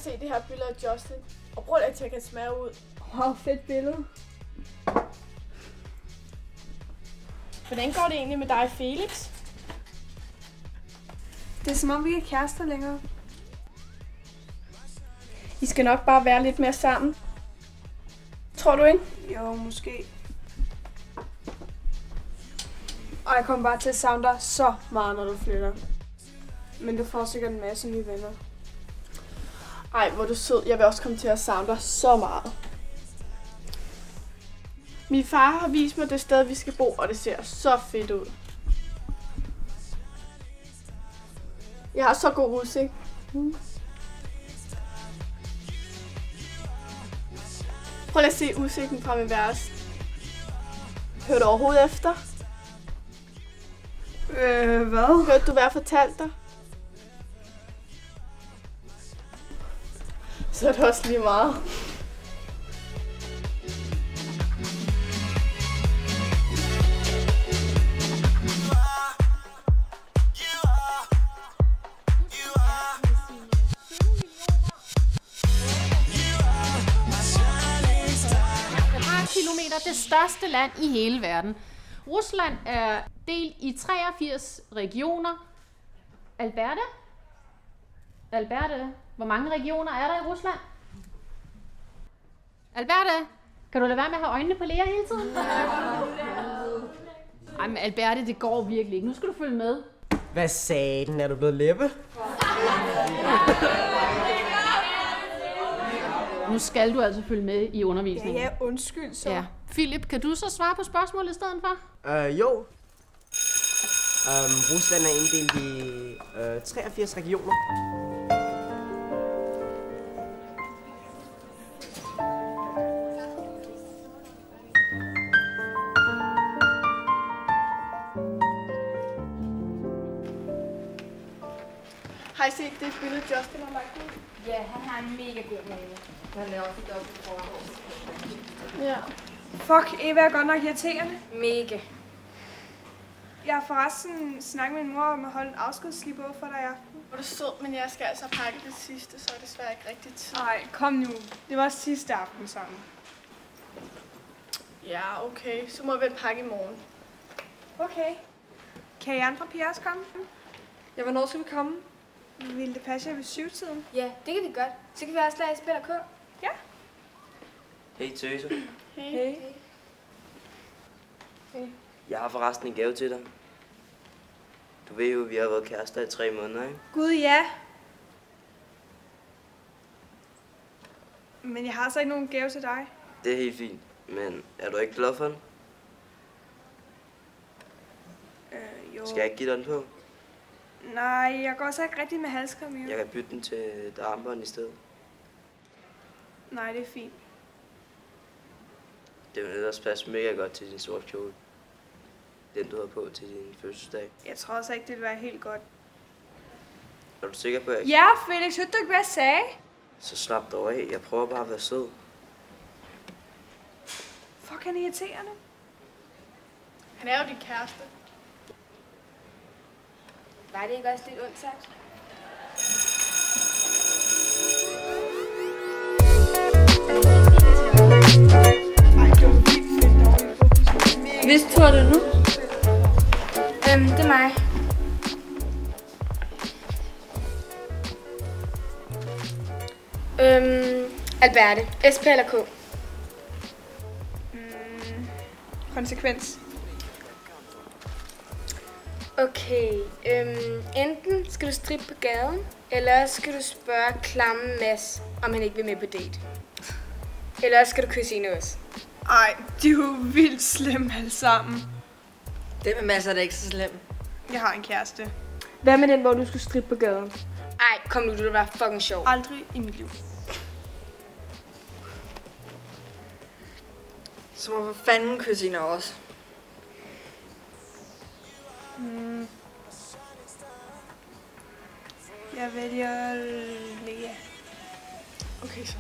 se det her billede af Justin. Og prøv lige at tjekke hans smage ud. Wow, fedt billede. Hvordan går det egentlig med dig, Felix? Det er som om, vi ikke er kærester længere. I skal nok bare være lidt mere sammen. Tror du ikke? Jo, måske. Og jeg kommer bare til at savne dig så meget, når du flytter. Men du får sikkert en masse nye venner. Ej, hvor er du sød. Jeg vil også komme til at savne dig så meget. Min far har vist mig det sted, vi skal bo, og det ser så fedt ud. Jeg har så god udsigt. Prøv lige at se udsigten fra min værelse. Hørte du overhovedet efter? Hvad? Hørte du, hvad jeg fortalte dig? Så er det også lige meget. Det største land i hele verden. Rusland er delt i 83 regioner. Alberte, hvor mange regioner er der i Rusland? Alberte, kan du lade være med at have øjnene på læger hele tiden? Ej, men Alberte, det går virkelig ikke. Nu skal du følge med. Hvad sagde den? Er du blevet læppe? Nu skal du altså følge med i undervisningen. Ja, undskyld så. Ja. Philip, kan du så svare på spørgsmålet i stedet for? Jo. Rusland er inddelt i 83 regioner. Har I set det billede, Justin har lagt ud? Ja, han har en mega god mave. Han laver også dobbelt forhår. Ja. Fuck, Eva er godt nok irriterende. Mega. Jeg har forresten snakket med min mor om at holde en afskedslibog for dig i aften. Hvor er du sød, men jeg skal altså pakke det sidste, så er det desværre ikke rigtig tid. Nej, kom nu. Det var sidste aften sammen. Ja, okay. Så må vi vel pakke i morgen. Okay. Kan I andre piger også komme? Ja, hvornår skal vi komme? Vil det passe jer ved 7-tiden? Ja, det kan vi godt. Så kan vi også lade spille K. Ja. Hey Tøse, Hey. jeg har forresten en gave til dig. Du ved jo, at vi har været kærester i 3 måneder, ikke? Gud, ja. Men jeg har så ikke nogen gave til dig. Det er helt fint, men er du ikke glad for den? Jo. Skal jeg ikke give dig den på? Nej, jeg går så ikke rigtig med halskram i. Jeg kan bytte den til et armbånd i stedet. Nej, det er fint. Det vil ellers passe mega godt til din sorte kjole. Den du har på til din fødselsdag. Jeg tror også ikke, det vil være helt godt. Er du sikker på, at jeg... Ja, Felix, hørte du ikke, hvad jeg sagde? Så slap dig af. Jeg prøver bare at være sød. Fuck, han er irriterende. Han er jo din kæreste. Var det ikke også lidt ondt sagt? Hvis tror du nu? Det er mig. Alberte. SP eller K? Konsekvens. Okay. Enten skal du strippe på gaden, eller skal du spørge klamme Mads, om han ikke vil med på date. Eller skal du kysse en af os. Ej, de er jo vildt slemme alle sammen. Det med masser er da ikke så slemt. Jeg har en kæreste. Hvad med den, hvor du skulle strippe på gaden? Ej, kom nu, du vil være fucking sjov. Aldrig i mit liv. Så må for fanden kysse en af os. Jeg vælger Lea. Okay, så.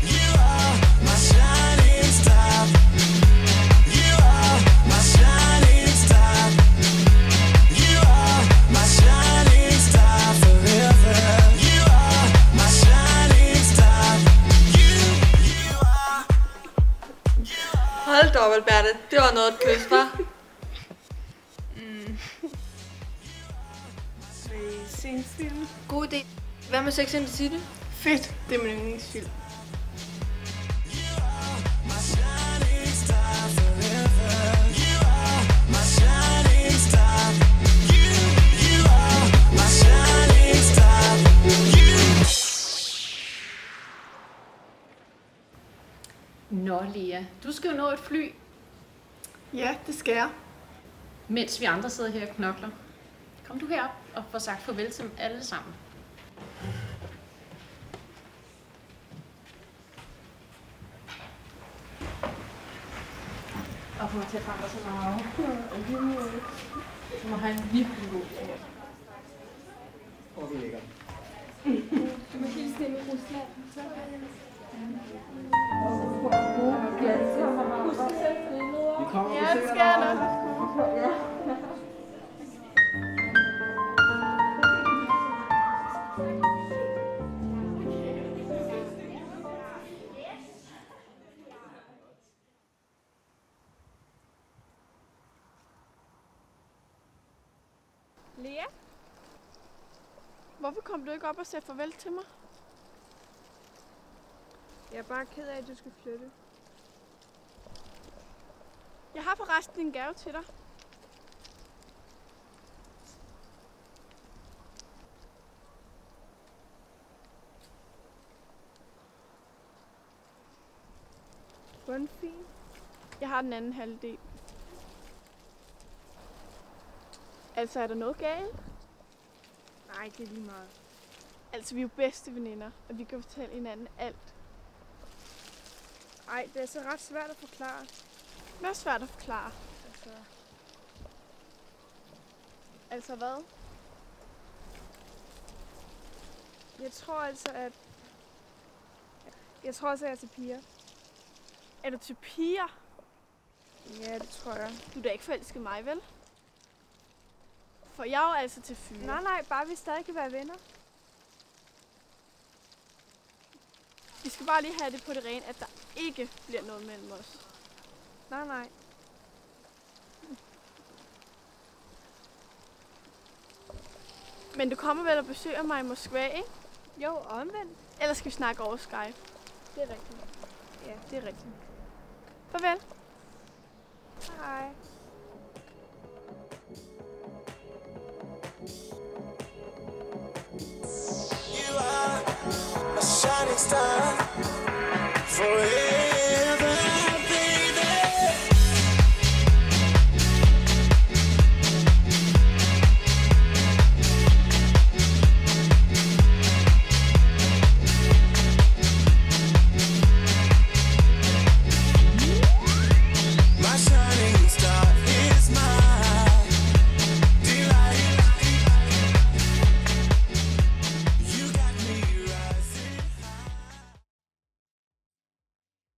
You are my shining star. op, Alberte. Det var noget kys, hva'? Se en film. God idé. Hvad med Sex and the City? Fedt. Det er min yndlingsfilm. Nå, Lea, du skal jo nå et fly, Ja, det skal jeg. mens vi andre sidder her og knokler. Kom du herop og få sagt farvel til dem alle sammen. Og kommer til at fange så meget. Du må have en virkelig god tur. Hvor er vi lækker. Du må hilse dem i Rusland. Vi kommer Ja, det skal jeg nok. Lea? Hvorfor kom du ikke op og sagde farvel til mig? Jeg er bare ked af, at du skal flytte. Jeg har forresten en gave til dig. Hvor fin. Jeg har den anden halvdel. Altså, er der noget galt? Nej, det er lige meget. Altså, vi er jo bedste veninder, og vi kan fortælle hinanden alt. Ej, det er så ret svært at forklare. Hvad er svært at forklare? Altså hvad? Jeg tror altså, at jeg er til piger. Er du til piger? Ja, det tror jeg. Du er da ikke forelsket i mig, vel? For jeg er jo altså til fyre. Nej, bare vi stadig kan være venner. Vi skal bare lige have det på det rene, at der ikke bliver noget mellem os. Nej. Men du kommer vel og besøger mig i Moskva, ikke? Jo, omvendt. Eller skal vi snakke over Skype? Det er rigtigt. Ja, det er rigtigt. Farvel. Hej. You are a shining star forever.